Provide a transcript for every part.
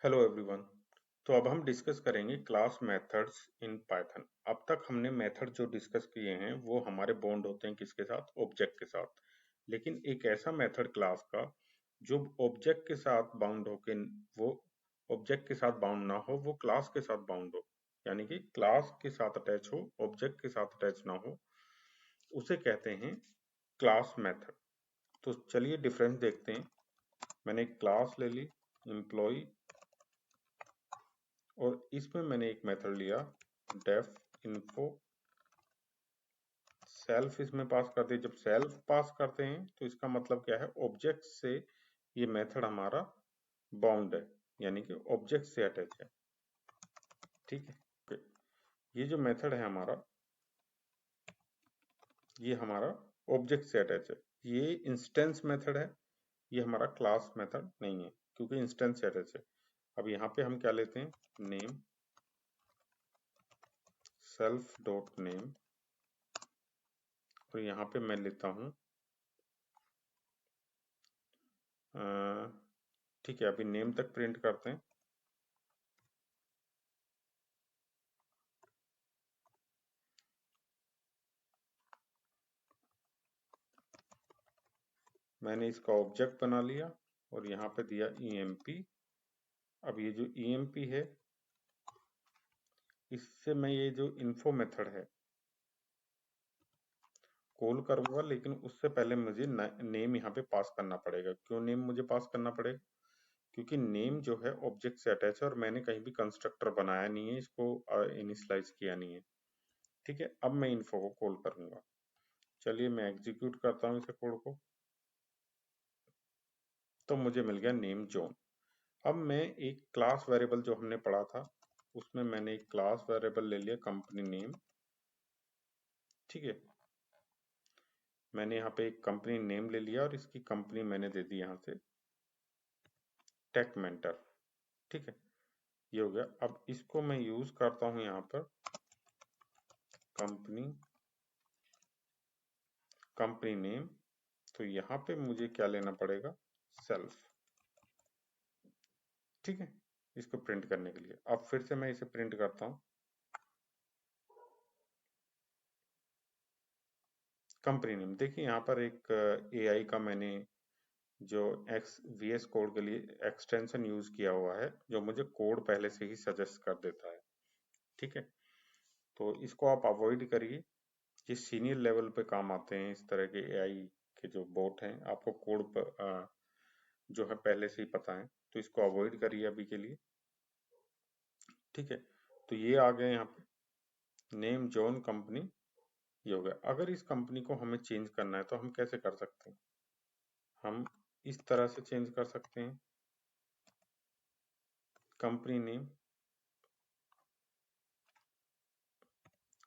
Hello everyone. तो अब हम डिस्कस करेंगे क्लास मेथड्स इन पाइथन। अब तक हमने मेथड जो डिस्कस किए हैं वो हमारे बॉन्ड होते हैं किसके साथ, ऑब्जेक्ट के साथ। लेकिन एक ऐसा मेथड क्लास का जो ऑब्जेक्ट के साथ बाउंड हो के वो ऑब्जेक्ट के साथ बाउंड ना हो, वो क्लास के साथ बाउंड हो, यानी कि क्लास के साथ अटैच हो, ऑब्जेक्ट के साथ अटैच ना हो, उसे कहते हैं क्लास मेथड। तो चलिए डिफरेंस देखते हैं। मैंने एक क्लास ले ली एम्प्लॉय, और इसमें मैंने एक मेथड लिया डेफ इन्फो। सेल्फ इसमें पास कर दिया। जब सेल्फ पास करते हैं तो इसका मतलब क्या है, ऑब्जेक्ट से ये मेथड हमारा बाउंड है, यानी कि ऑब्जेक्ट से अटैच है। ठीक है, ओके। ये जो मेथड है हमारा, ये हमारा ऑब्जेक्ट से अटैच है। ये इंस्टेंस मेथड है, ये हमारा क्लास मेथड नहीं है, क्योंकि इंस्टेंस से अटैच है। अब यहाँ पे हम क्या लेते हैं, नेम सेल्फ डॉट नेम, और यहाँ पे मैं लेता हूँ ठीक है, अभी नेम तक प्रिंट करते हैं। मैंने इसका ऑब्जेक्ट बना लिया और यहाँ पे दिया EMP। अब ये जो EMP है, इससे मैं ये जो इन्फो मेथड है कॉल करूंगा, लेकिन उससे पहले मुझे नेम यहाँ पे पास करना पड़ेगा। क्यों नेम मुझे पास करना पड़ेगा? क्योंकि नेम जो है ऑब्जेक्ट से अटैच है और मैंने कहीं भी कंस्ट्रक्टर बनाया नहीं है, इसको इनिशियलाइज किया नहीं है। ठीक है, अब मैं इन्फो को कॉल करूंगा। चलिए मैं एग्जीक्यूट करता हूँ इसे, कोड को। तो मुझे मिल गया नेम जोन। अब मैं एक क्लास वेरिएबल जो हमने पढ़ा था, उसमें मैंने एक क्लास वेरिएबल ले लिया कंपनी नेम। ठीक है, मैंने यहाँ पे एक कंपनी नेम ले लिया और इसकी कंपनी मैंने दे दी यहाँ से टेक मेंटर। ठीक है, ये हो गया। अब इसको मैं यूज करता हूँ यहाँ पर कंपनी कंपनी नेम। तो यहाँ पे मुझे क्या लेना पड़ेगा, सेल्फ। ठीक है, इसको प्रिंट करने के लिए अब फिर से मैं इसे प्रिंट करता हूँ कंपनी नेम। देखिए यहाँ पर एक AI का मैंने जो VS कोड के लिए एक्सटेंशन यूज किया हुआ है, जो मुझे कोड पहले से ही सजेस्ट कर देता है। ठीक है, तो इसको आप अवॉइड करिए। ये सीनियर लेवल पे काम आते हैं इस तरह के AI के जो बोट हैं, आपको कोड पर जो है पहले से ही पता है, तो इसको अवॉइड करिए अभी के लिए। ठीक है, तो ये आ गए यहाँ पे नेम जॉन कंपनी, ये हो गया। अगर इस कंपनी को हमें चेंज करना है तो हम कैसे कर सकते हैं, हम इस तरह से चेंज कर सकते हैं, company name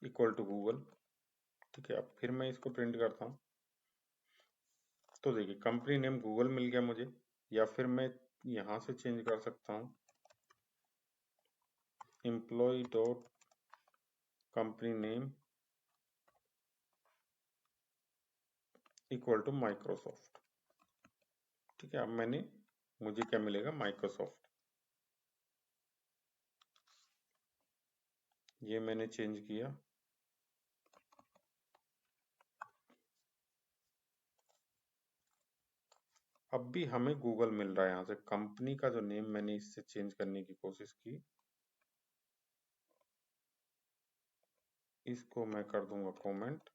equal to Google. ठीक है, अब फिर मैं इसको प्रिंट करता हूँ। तो देखिए कंपनी नेम गूगल मिल गया मुझे। या फिर मैं यहाँ से चेंज कर सकता हूँ, employ dot company name equal to Microsoft. ठीक है, अब मुझे क्या मिलेगा, माइक्रोसॉफ्ट। ये मैंने चेंज किया। अब भी हमें गूगल मिल रहा है। यहाँ से कंपनी का जो नेम मैंने इससे चेंज करने की कोशिश की, इसको मैं कर दूंगा कमेंट।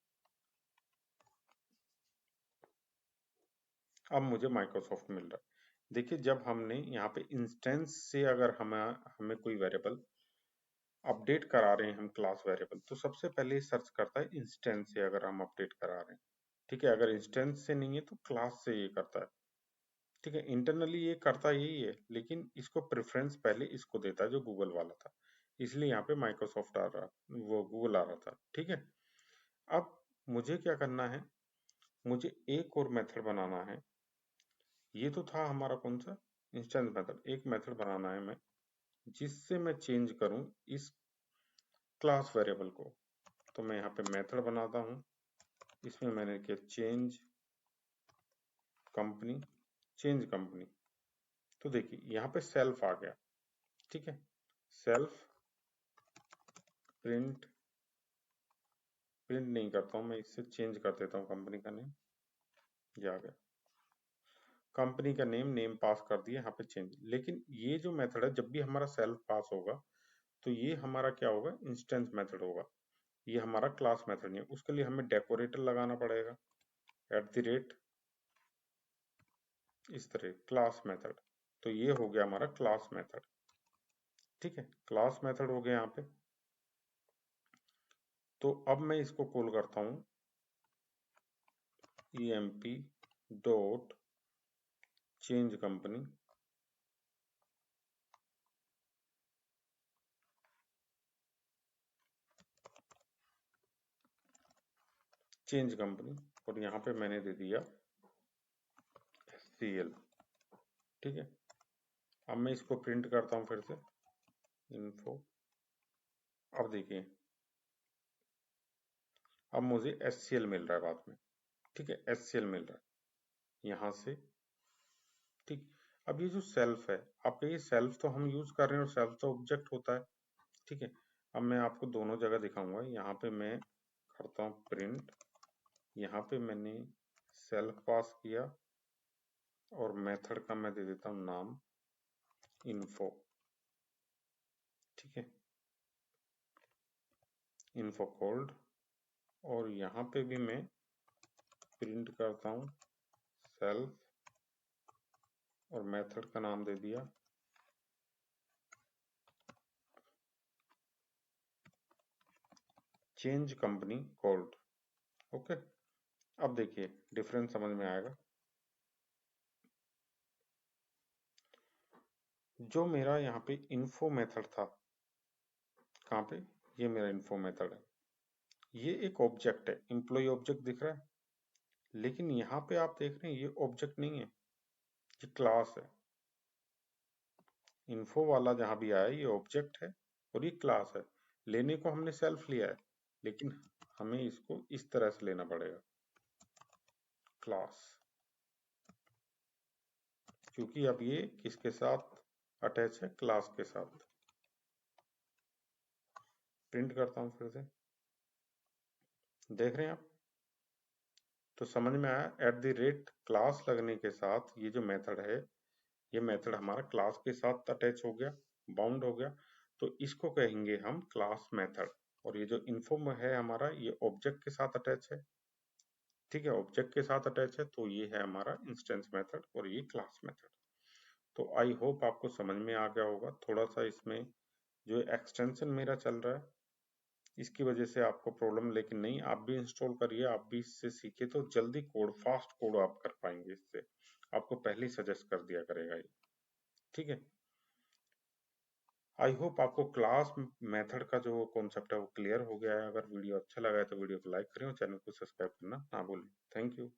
अब मुझे माइक्रोसॉफ्ट मिल रहा है। देखिए जब हमने यहाँ पे इंस्टेंस से अगर हमें हमें कोई वेरिएबल अपडेट करा रहे हैं, हम क्लास वेरिएबल, तो सबसे पहले सर्च करता है इंस्टेंस से, अगर हम अपडेट करा रहे हैं। ठीक है, अगर इंस्टेंस से नहीं है तो क्लास से ये करता है। ठीक है, इंटरनली ये करता यही है, लेकिन इसको प्रेफरेंस पहले इसको देता है जो गूगल वाला था, इसलिए यहाँ पे माइक्रोसॉफ्ट आ रहा, वो गूगल आ रहा था। ठीक है, अब मुझे क्या करना है, मुझे एक और मेथड बनाना है। ये तो था हमारा कौन सा, इंस्टेंस मेथड। एक मेथड बनाना है मैं, जिससे मैं चेंज करूं इस क्लास वेरिएबल को। तो मैं यहाँ पे मेथड बनाता हूँ, इसमें मैंने किया चेंज कंपनी, चेंज कंपनी। तो देखिए यहाँ पे सेल्फ आ गया। ठीक है, सेल्फ प्रिंट नहीं करता हूं मैं, इससे चेंज कर देता हूं कंपनी का नेम। ये आ गया कंपनी का नेम पास कर दिया, यहाँ पे चेंज। लेकिन ये जो मेथड है, जब भी हमारा सेल्फ पास होगा तो ये हमारा क्या होगा, इंस्टेंस मेथड होगा, ये हमारा क्लास मेथड नहीं है। उसके लिए हमें डेकोरेटर लगाना पड़ेगा @ इस तरह क्लास मेथड। तो ये हो गया हमारा क्लास मेथड। ठीक है, क्लास मेथड हो गया यहाँ पे। तो अब मैं इसको कॉल करता हूं emp dot change company, change company, और यहाँ पे मैंने दे दिया SCL। ठीक है, अब मैं इसको प्रिंट करता हूं फिर से, इन्फो। अब देखिए, अब मुझे SCL मिल रहा है बाद में। ठीक है, SCL मिल रहा है यहाँ से। ठीक, अब ये जो सेल्फ है, आपका ये सेल्फ तो हम यूज कर रहे हैं और सेल्फ तो ऑब्जेक्ट होता है। ठीक है, अब मैं आपको दोनों जगह दिखाऊंगा। यहाँ पे मैं करता हूँ प्रिंट, यहाँ पे मैंने सेल्फ पास किया और मेथड का मैं दे देता हूँ नाम इन्फो। ठीक है, इन्फो कोल्ड, और यहाँ पे भी मैं प्रिंट करता हूँ सेल्फ और मेथड का नाम दे दिया चेंज कंपनी कोल्ड। ओके, अब देखिए डिफरेंस समझ में आएगा। जो मेरा यहाँ पे इन्फो मेथड था, कहाँ पे, ये मेरा इन्फो मेथड है, ये एक ऑब्जेक्ट है, एम्प्लॉय ऑब्जेक्ट दिख रहा है। लेकिन यहाँ पे आप देख रहे हैं ये ऑब्जेक्ट नहीं है, ये क्लास है। इन्फो वाला जहां भी आया ये ऑब्जेक्ट है और ये क्लास है। लेने को हमने सेल्फ लिया है, लेकिन हमें इसको इस तरह से लेना पड़ेगा, क्लास, क्योंकि अब ये किसके साथ अटैच है, क्लास के साथ। प्रिंट करता हूं फिर से, देख रहे हैं आप। तो समझ में आया, क्लास लगने के साथ ये जो मेथड है, ये मेथड हमारा क्लास के साथ अटैच हो गया, बाउंड हो गया। तो इसको कहेंगे हम क्लास मेथड। और ये जो इन्फो है हमारा, ये ऑब्जेक्ट के साथ अटैच है। ठीक है, ऑब्जेक्ट के साथ अटैच है, तो ये है हमारा इंस्टेंस मेथड और ये क्लास मेथड। तो आई होप आपको समझ में आ गया होगा। थोड़ा सा इसमें जो एक्सटेंशन मेरा चल रहा है, इसकी वजह से आपको प्रॉब्लम, लेकिन नहीं, आप भी इंस्टॉल करिए, आप भी इससे सीखे तो जल्दी कोड, फास्ट कोड आप कर पाएंगे इससे। आपको पहले ही सजेस्ट कर दिया करेगा ये। ठीक है, आई होप आपको क्लास मेथड का जो कॉन्सेप्ट है वो क्लियर हो गया है। अगर वीडियो अच्छा लगा है तो वीडियो को लाइक करें और चैनल को सब्सक्राइब करना ना भूलें। Thank you.